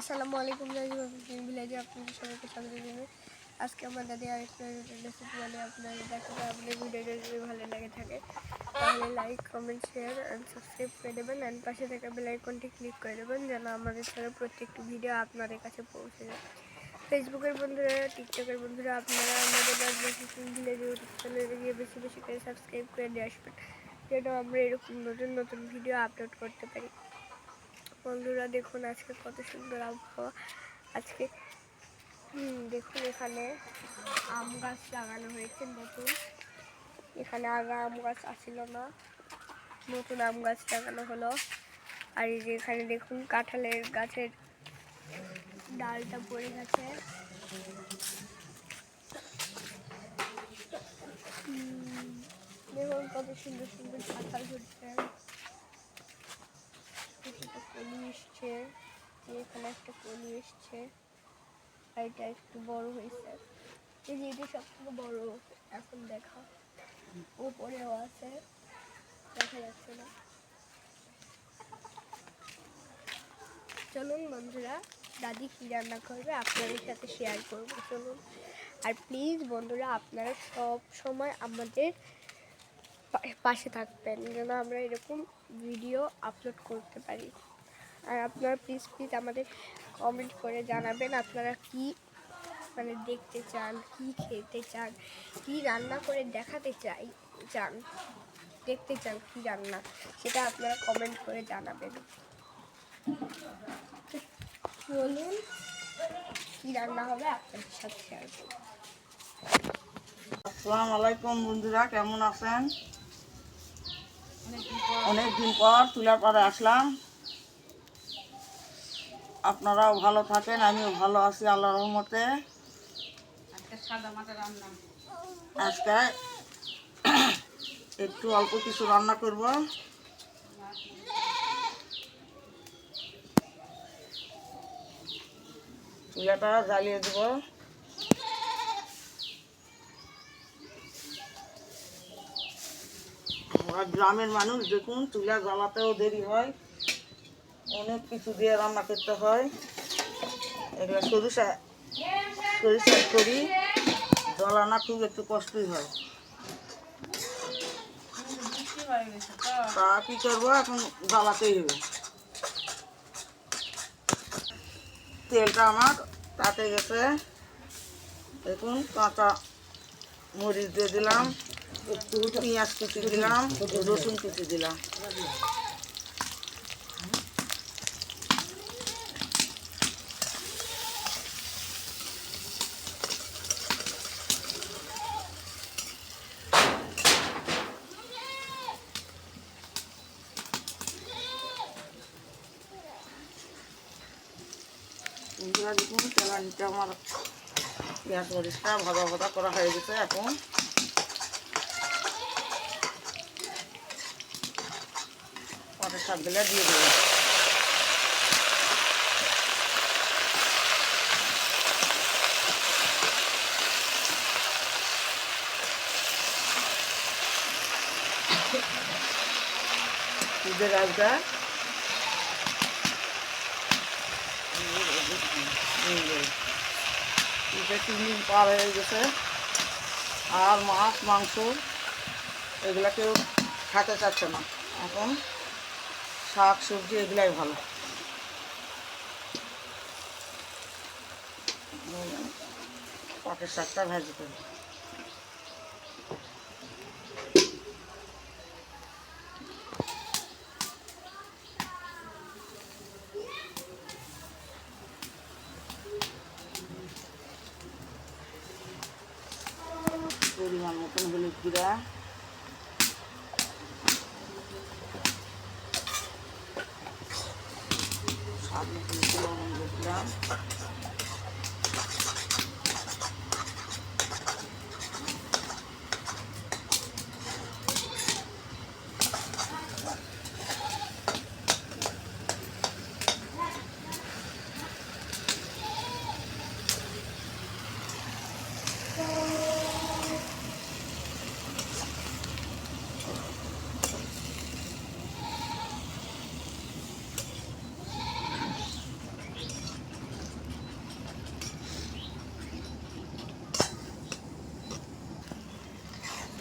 আসসালামু আলাইকুম ভিলেজে আপনাদের সবাইকে স্বাগত জানাই। আজকে আমার দাদি আরেকটা রেসিপি বলে আপনাদের দেখাবো। আপনাদের ভিডিওটা যদি ভালো লাগে থাকে তাহলে like, comment, share and subscribe করে দেবেন অ্যান্ড পাশে থাকা বেল আইকনটি ক্লিক করে দেবেন যেন আমাদের ছাড়া প্রত্যেকটি ভিডিও আপনাদের কাছে পৌঁছে যায়। ফেসবুকের বন্ধুরা, টিকটকের বন্ধুরা আপনারা আমাদের ভিলেজ ইউটিউব চ্যানেলে গিয়ে বেশি বেশি করে সাবস্ক্রাইব করে দিয়ে আসবেন যেন আমরা এরকম নতুন নতুন ভিডিও আপলোড করতে পারি। বন্ধুরা দেখুন আজকে কত সুন্দর আবহাওয়া। আজকে দেখুন এখানে আম গাছ লাগানো হয়েছে নতুন। এখানে আগে আম গাছ আসছিল না, নতুন আম গাছ লাগানো হলো। আর এই যে এখানে দেখুন কাঁঠালের গাছের ডালটা পড়ে গেছে। দেখুন কত সুন্দর সুন্দর কাঁঠাল ধরছে, কলি এসছে, এখানে একটা কলি এসছে, এটা একটু বড় হয়েছে। এই যে এটা সব থেকে বড় এখন দেখা, উপরেও আছে, দেখা যাচ্ছে না। চলুন বন্ধুরা দাদি কি রান্না করবে আপনাদের সাথে শেয়ার করবো, চলুন। আর প্লিজ বন্ধুরা আপনারা সব সময় আমাদের পাশে থাকবেন যেন আমরা এরকম ভিডিও আপলোড করতে পারি। আর আপনারা প্লিজ আমাদের কমেন্ট করে জানাবেন আপনারা কি দেখতে চান, কি খেতে চান, কি রান্না করে দেখাতে চান, দেখতে চান কি রান্না, সেটা আপনারা কমেন্ট করে জানাবেন। বলুন কি রান্না হবে আপনাদের সাথে শেয়ার করব। আসসালামু আলাইকুম বন্ধুরা, কেমন আছেন? অনেকদিন পর চুলার পাড়ে আসলাম। আপনারাও ভালো থাকেন, আমিও ভালো আছি আল্লাহর রহমতে। আজকে একটু অল্প কিছু রান্না করব। চুলাটা জ্বালিয়ে দেব। আমরা গ্রামের মানুষ, দেখুন চুলা জ্বালাতেও দেরি হয়, অনেক কিছু দিয়ে রান্না করতে হয়। এগুলো সরিষা করি, জ্বালানা খুব একটু কষ্টই হয়। তা কি করবো, এখন জ্বালাতেই হবে। তেলটা আমার তাতে গেছে, দেখুন কাঁচা মরিচ দিয়ে দিলাম, একটু পেঁয়াজ কুচি দিলাম, রসুন কুচি দিলাম। দেখুন তেলানিটা আমার পেঁয়াজ মরিচটা ভাজা ভাজা করা হয়ে গেছে। এখন পাটের শাকগুলো দিয়ে দেবো। ঈদের রাজটা ঈদের 3 দিন পার হয়ে গেছে, আর মাছ মাংস এগুলা কেউ খেতে চাচ্ছে না। এখন শাক সবজি এগুলাই ভালো। পাটের শাকটা ভাজি করি। পরিমাণ মতন হলুদ গুঁড়া, স্বাদ মতন লবণ দিলাম,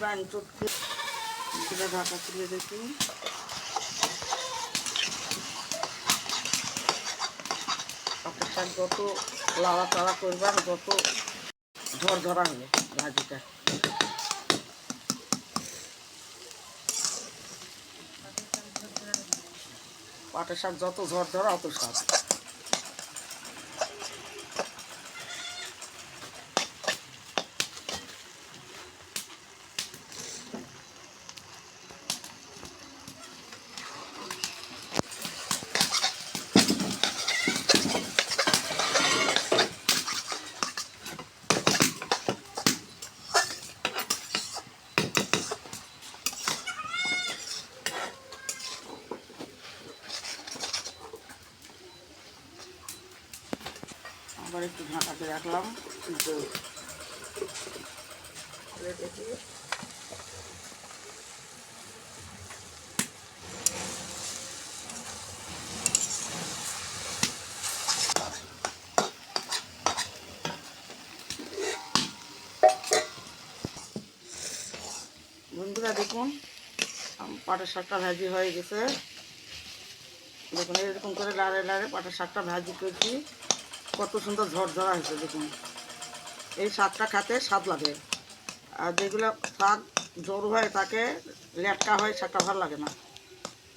রান চটকে ঢাকা তুলে দেখি। পাটের শাক যত লাড়া চাড়া করবেন যত ঝরঝরা হবে ভাজিটা। পাটের শাক যত ঝরঝরা অত স্বাদ। আবার একটু ঢাকাতে রাখলাম কিন্তু দেখি। বন্ধুরা দেখুন পাটের শাকটা ভাজি হয়ে গেছে। দেখুন এরকম করে লাড়ে লাড়ে পাটের শাকটা ভাজি করছি, কত সুন্দর ঝরঝরা হয়েছে। দেখুন এই শাকটা খেতে স্বাদ লাগে, আর যেগুলো শাক জোর হয় তাকে লেটকা হয় শাকটা ভালো লাগে না।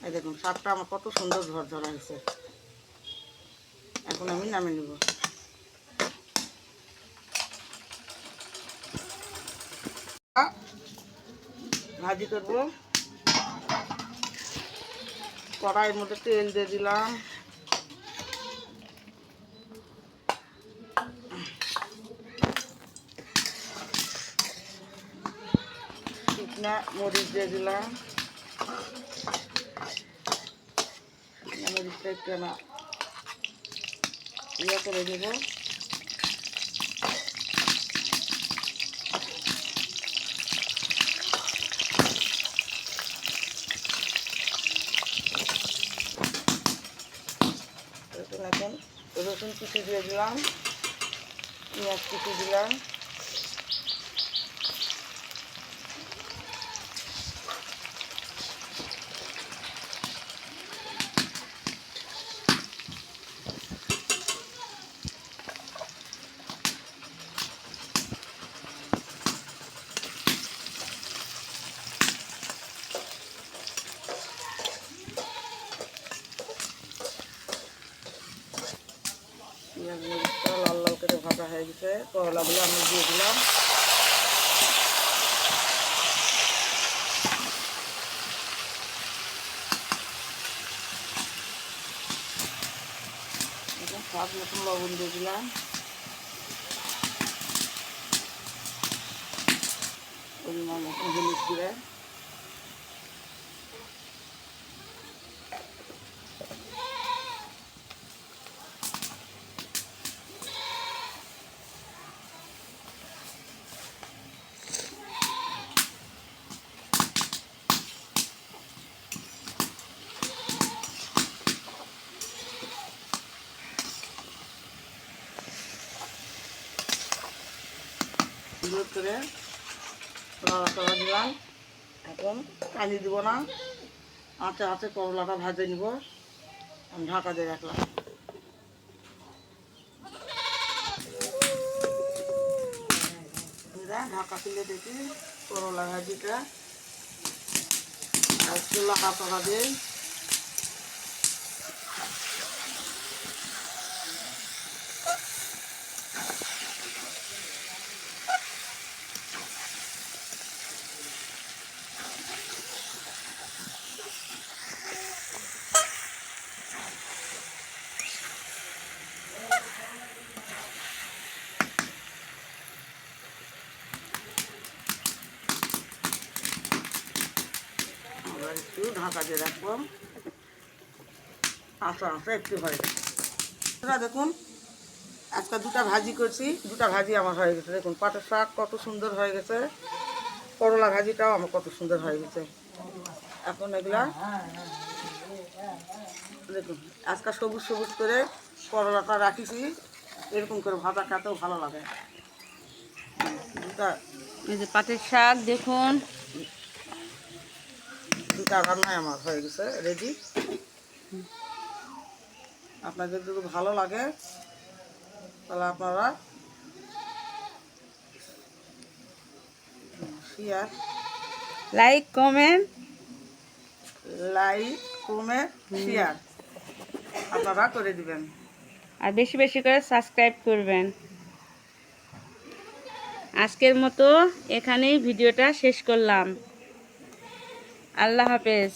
এই দেখুন শাকটা আমার কত সুন্দর ঝরঝরা হয়েছে। এখন আমি নামিয়ে নেব। ভাজি করবো, কড়াইয়ের মধ্যে তেল দিয়ে দিলাম। শুকনা মরিচ দিয়ে দিলাম। শুকনা মরিচটা একটু না ইয়ে করে দেব। এখন রসুন কুচি দিয়ে দিলাম, পেঁয়াজ কুচি দিলাম। পেঁয়াজ মরিচটা লাল লাল করে ভাজা হয়ে গেছে, করলাগুলো আমি দিয়ে দিলাম। স্বাদ মতন লবণ দিয়ে দিলাম, পরিমাণ মতন হলুদ দিয়ে সুন্দর করে নাড়াচাড়া দিলাম। এখন পানি দিব না, আঁচে আঁচে করলাটা ভাজে নিব। আমি ঢাকা দিয়ে রাখলাম। ঢাকা তুলে দেখি করলা ভাজিটা আর চুলা কাঁচা দিয়ে একটু ঢাকা দিয়ে রাখবো, আস্তে আস্তে একটু হয়ে গেছে। দেখুন আজকে দুটা ভাজি করছি, দুটা ভাজি আমার হয়ে গেছে। দেখুন পাটের শাক কত সুন্দর হয়ে গেছে, করলা ভাজিটাও আমার কত সুন্দর হয়ে গেছে। এখন এগুলা দেখুন আজকে সবুজ সবুজ করে করলাটা রাখিছি, এরকম করে ভাজা খেতেও ভালো লাগে। দুটা এই যে পাটের শাক দেখুন। দুটা রান্নায় আমার হয়ে গেছে রেডি। আপনাদের যদি ভালো লাগে তাহলে আপনারা শেয়ার, লাইক কমেন্ট শেয়ার আপনারা করে দিবেন। আর বেশি বেশি করে সাবস্ক্রাইব করবেন। আজকের মতো এখানেই ভিডিওটা শেষ করলাম। আল্লাহ হাফেজ।